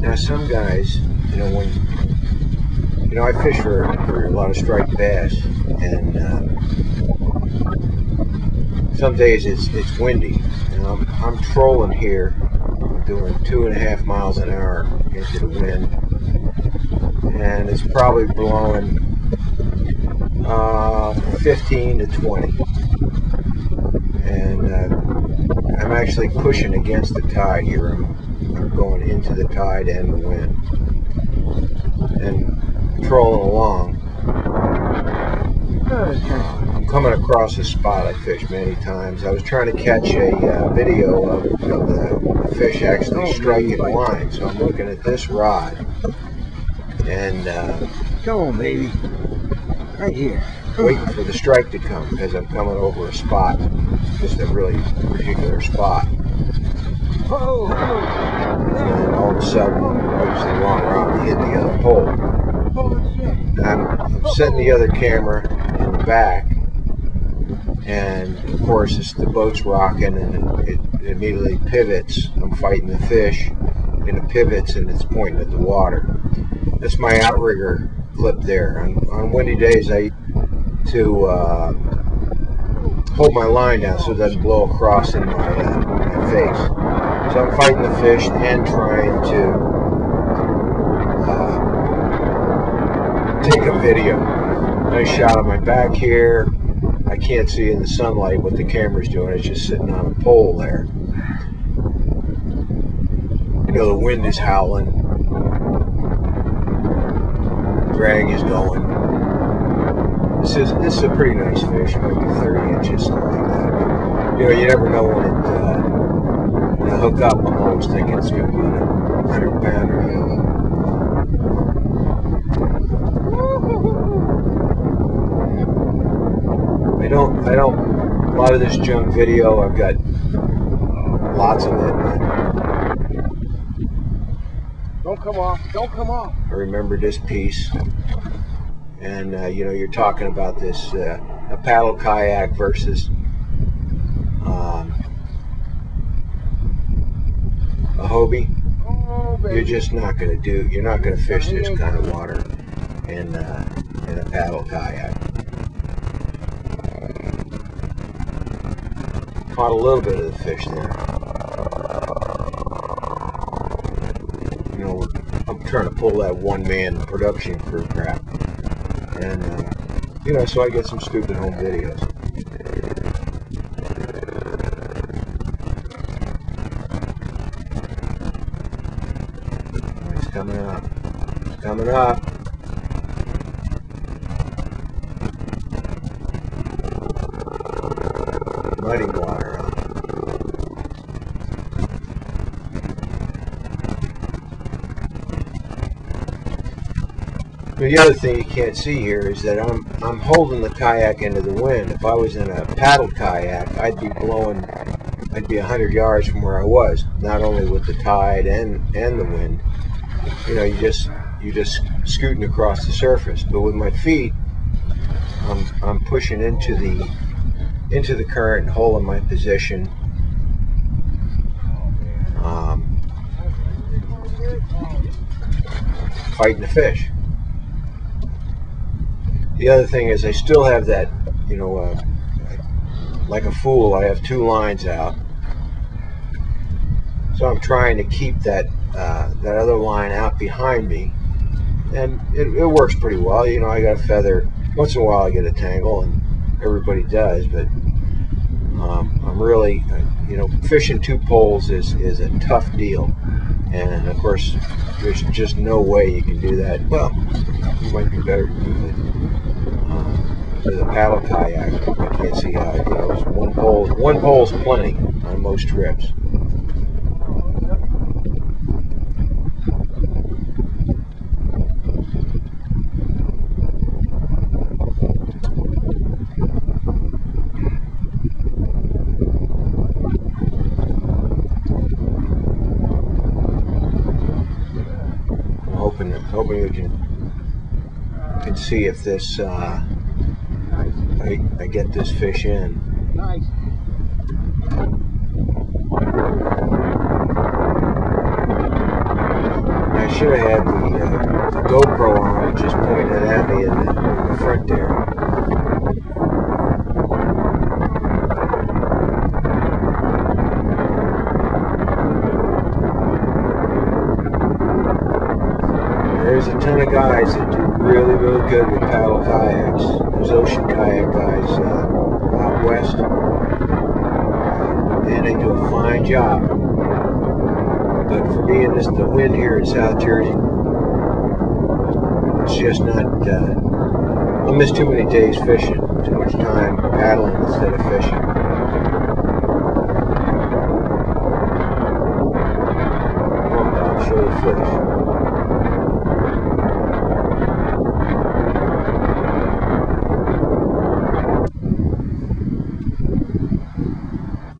Now some guys, when I fish for a lot of striped bass, and some days it's windy, and I'm trolling here, doing 2.5 miles an hour into the wind, and it's probably blowing 15 to 20, and I'm actually pushing against the tide here. I'm going into the tide and the wind, and trolling along. I'm coming across a spot I fished many times. I was trying to catch a video of the fish actually striking the line, so I'm looking at this rod, and come on, baby, right here, waiting for the strike to come, because I'm coming over a spot, just a really particular spot. Oh, And all of a sudden, obviously wrong route, hit the other pole. I'm setting the other camera in the back, and of course the boat's rocking, and it immediately pivots. I'm fighting the fish, and it pivots, and it's pointing at the water. That's my outrigger clip there. On windy days, I to hold my line down so it doesn't blow across in my face. So I'm fighting the fish and trying to take a video. Nice shot of my back here. I can't see in the sunlight what the camera's doing. It's just sitting on a pole there. The wind is howling. Drag is going. This is a pretty nice fish. It might be 30 inches, something like that. But, you never know when it hook up. I'm always thinking it's going to be a 100-pounder. I don't, a lot of this junk video, I've got lots of it. don't come off, don't come off. I remember this piece, and you're talking about this, a paddle kayak versus a Hobie. You're just not going to you're not going to fish this kind of water in a paddle kayak. Caught a little bit of the fish there. I'm trying to pull that one-man production crew crap, and so I get some stupid home videos. It's coming up. It's coming up. Muddy water. The other thing you can't see here is that I'm holding the kayak into the wind. If I was in a paddle kayak, I'd be 100 yards from where I was, not only with the tide and the wind. You're just scooting across the surface. But with my feet, I'm pushing into the current and holding my position. Fighting the fish. The other thing is I still have that, like a fool, I have 2 lines out. So I'm trying to keep that other line out behind me. And it works pretty well. I got a feather. Once in a while I get a tangle, and everybody does, but I'm really, fishing 2 poles is a tough deal. And of course, there's just no way you can do that. Well, you might be better to do it with a paddle kayak. I can't see how it goes. One pole's plenty on most trips. Hoping you can see if this I get this fish in. Nice. should have had the GoPro on, just pointing it at me in the front there. There's a ton of guys that do really, really good with paddle kayaks. There's ocean kayak guys out west, and they do a fine job. But for me and the wind here in South Jersey, it's just not, I miss too many days fishing, too much time paddling instead of fishing.